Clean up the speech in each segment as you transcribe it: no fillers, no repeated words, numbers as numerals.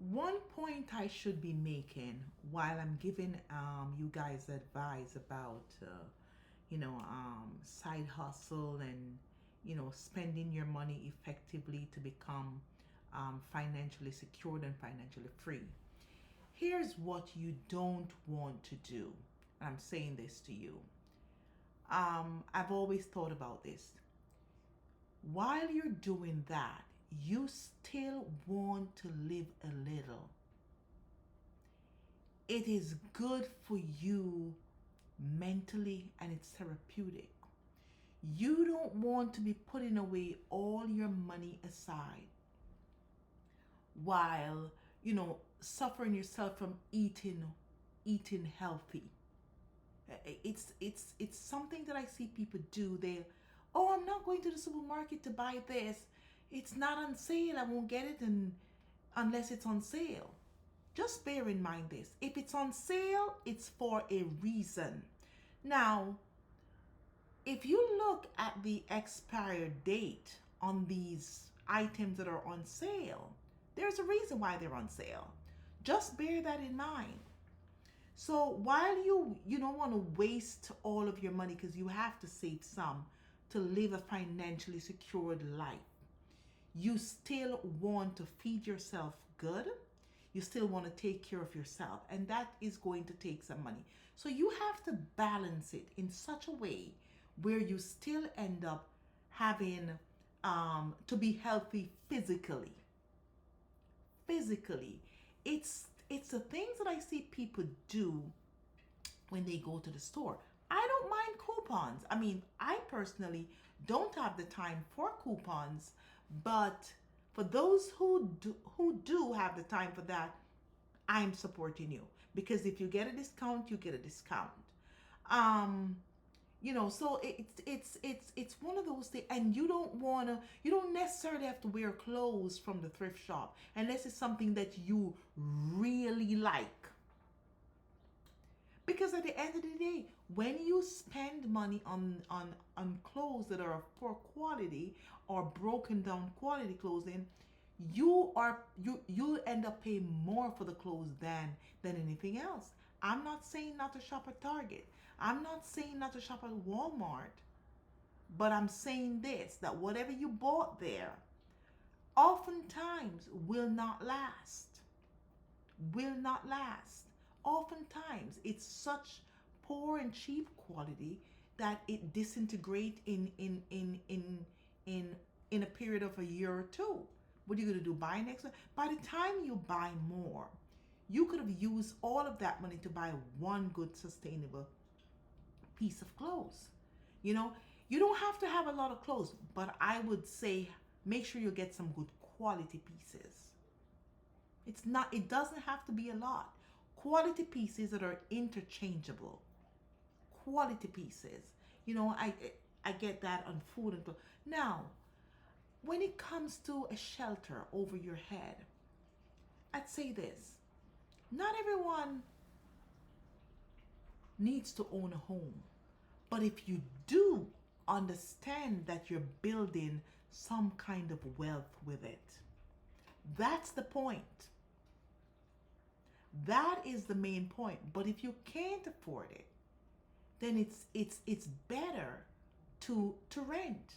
One point I should be making while I'm giving you guys advice about side hustle and spending your money effectively to become financially secured and financially free. Here's what you don't want to do. I'm saying this to you. I've always thought about this. While you're doing that, you still want to live a little. It is good for you mentally and it's therapeutic. You don't want to be putting away all your money aside while, suffering yourself from eating healthy. It's something that I see people do. Oh, I'm not going to the supermarket to buy this. It's not on sale. I won't get it unless it's on sale. Just bear in mind this. If it's on sale, it's for a reason. Now, if you look at the expiry date on these items that are on sale, there's a reason why they're on sale. Just bear that in mind. So while you don't want to waste all of your money because you have to save some to live a financially secured life, you still want to feed yourself good. You still want to take care of yourself, and that is going to take some money. So you have to balance it in such a way where you still end up having to be healthy physically. Physically, it's the things that I see people do when they go to the store. I don't mind coupons. I mean, I personally don't have the time for coupons, but for those who do have the time for that, I'm supporting you because if you get a discount, you get a discount. Um, so it's one of those things, and you don't necessarily have to wear clothes from the thrift shop unless it's something that you really like. Because at the end of the day, when you spend money on clothes that are of poor quality or broken down quality clothing, you'll end up paying more for the clothes than anything else. I'm not saying not to shop at Target. I'm not saying not to shop at Walmart. But I'm saying this, that whatever you bought there oftentimes will not last. Will not last. Oftentimes it's such poor and cheap quality that it disintegrates in a period of a year or two. What are you going to do? Buy next one? By the time you buy more, you could have used all of that money to buy one good sustainable piece of clothes. You know, you don't have to have a lot of clothes, but I would say make sure you get some good quality pieces. It doesn't have to be a lot. Quality pieces that are interchangeable. Quality pieces. I get that on food and clothes. Now, when it comes to a shelter over your head, I'd say this. Not everyone needs to own a home. But if you do understand that you're building some kind of wealth with it, that's the point. That is the main point. But if you can't afford it, then it's better to rent.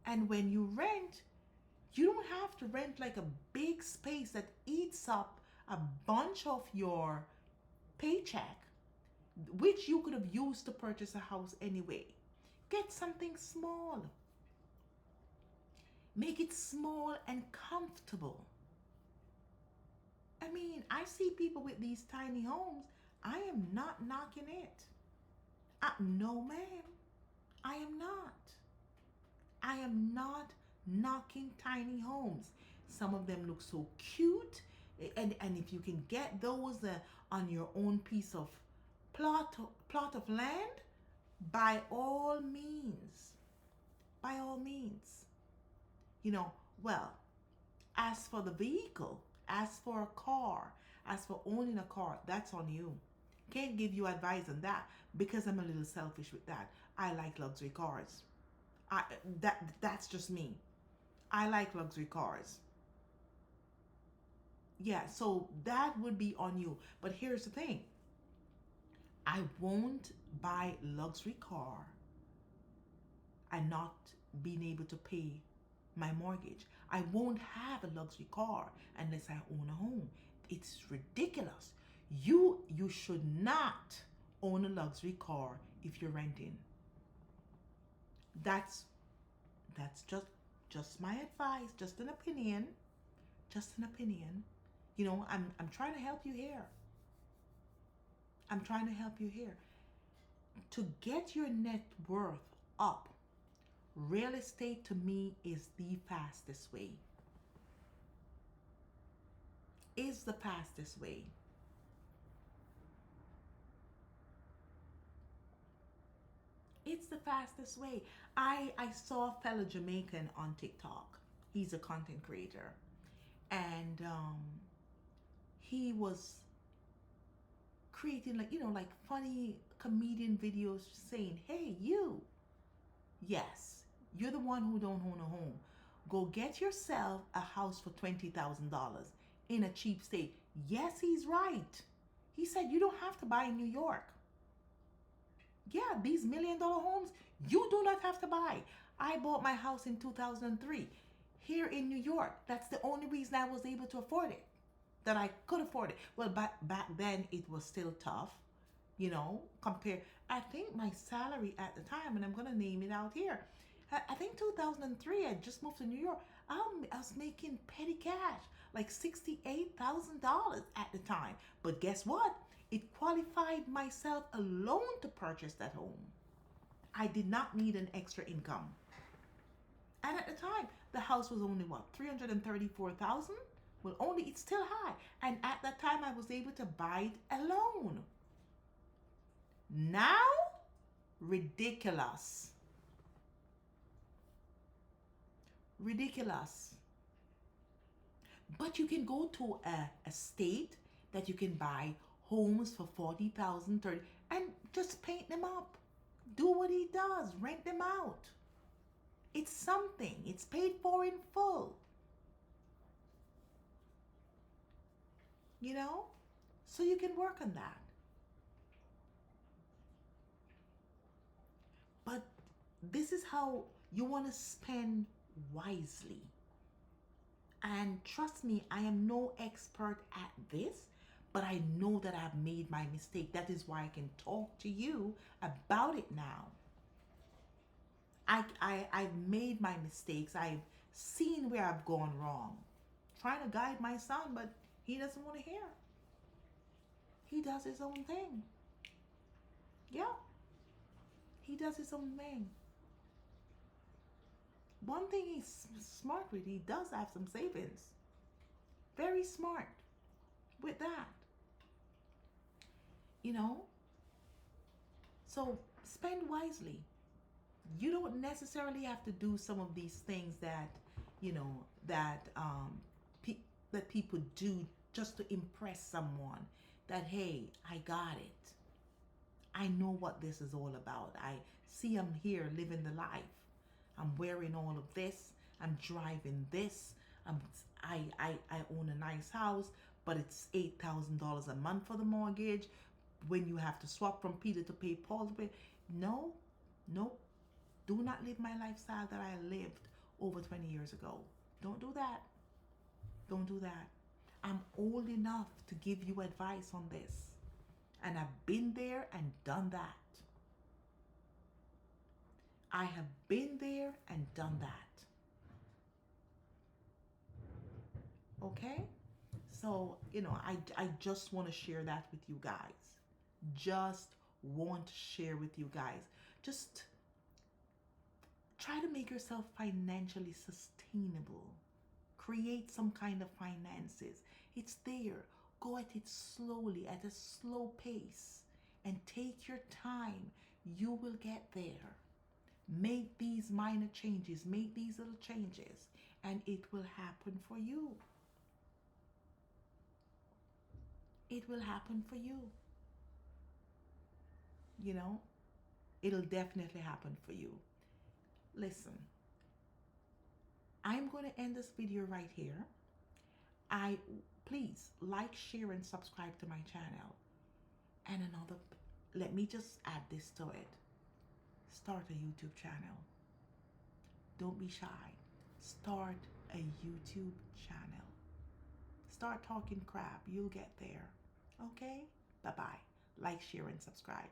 And when you rent, you don't have to rent like a big space that eats up a bunch of your paycheck, which you could have used to purchase a house anyway. Get something small. Make it small and comfortable. I mean, I see people with these tiny homes. I am not knocking it. No, ma'am. I am not. I am not knocking tiny homes. Some of them look so cute. And if you can get those on your own piece of plot of land, by all means. By all means. You know, well, as for the vehicle, as for a car, as for owning a car, that's on you. Can't give you advice on that because I'm a little selfish with that. I like luxury cars. That's just me. I like luxury cars. Yeah, so that would be on you. But here's the thing. I won't buy luxury car and not being able to pay my mortgage. I won't have a luxury car unless I own a home. It's ridiculous. You should not own a luxury car if you're renting. That's that's just my advice, just an opinion, just an opinion. I'm trying to help you here. I'm trying to help you here. To get your net worth up, real estate to me is the fastest way. Is the fastest way. It's the fastest way. I saw a fellow Jamaican on TikTok. He's a content creator. And he was creating like funny comedian videos saying, "Hey, you. Yes, you're the one who don't own a home. Go get yourself a house for $20,000 in a cheap state." Yes, he's right. He said you don't have to buy in New York. Yeah, these $1 million homes, you do not have to buy. I bought my house in 2003 here in New York. That's the only reason I was able to afford it, that I could afford it. Well, back then it was still tough, compare. I think my salary at the time, and I'm going to name it out here, I think 2003, I just moved to New York. I was making petty cash, like $68,000 at the time. But guess what? It qualified myself alone to purchase that home. I did not need an extra income. And at the time, the house was only what, 334,000? Well, only it's still high. And at that time, I was able to buy it alone. Now, ridiculous. Ridiculous. But you can go to a state that you can buy homes for 40,000, 30, and just paint them up. Do what he does, rent them out. It's something. It's paid for in full. So you can work on that. But this is how you want to spend wisely. And trust me, I am no expert at this, but I know that I've made my mistake. That is why I can talk to you about it now. I've made my mistakes. I've seen where I've gone wrong. Trying to guide my son, but he doesn't want to hear. He does his own thing. Yeah, he does his own thing. One thing he's smart with, he does have some savings. Very smart with that. So spend wisely. You don't necessarily have to do some of these things that, that people do just to impress someone. That, hey, I got it. I know what this is all about. I see I'm here living the life. I'm wearing all of this. I'm driving this. I own a nice house, but it's $8,000 a month for the mortgage. When you have to swap from Peter to pay Paul to pay, no, do not live my lifestyle that I lived over 20 years ago. Don't do that. Don't do that. I'm old enough to give you advice on this. And I've been there and done that. I have been there and done that. Okay? So, I just want to share that with you guys. Just want to share with you guys. Just try to make yourself financially sustainable. Create some kind of finances. It's there. Go at it slowly, at a slow pace, and take your time. You will get there. Make these minor changes, make these little changes, and it will happen for you. It will happen for you. It'll definitely happen for you. Listen, I'm going to end this video right here. please like, share, and subscribe to my channel. And another, let me just add this to it. Start a YouTube channel. Don't be shy. Start a YouTube channel. Start talking crap. You'll get there. Okay? Bye-bye. Like, share, and subscribe.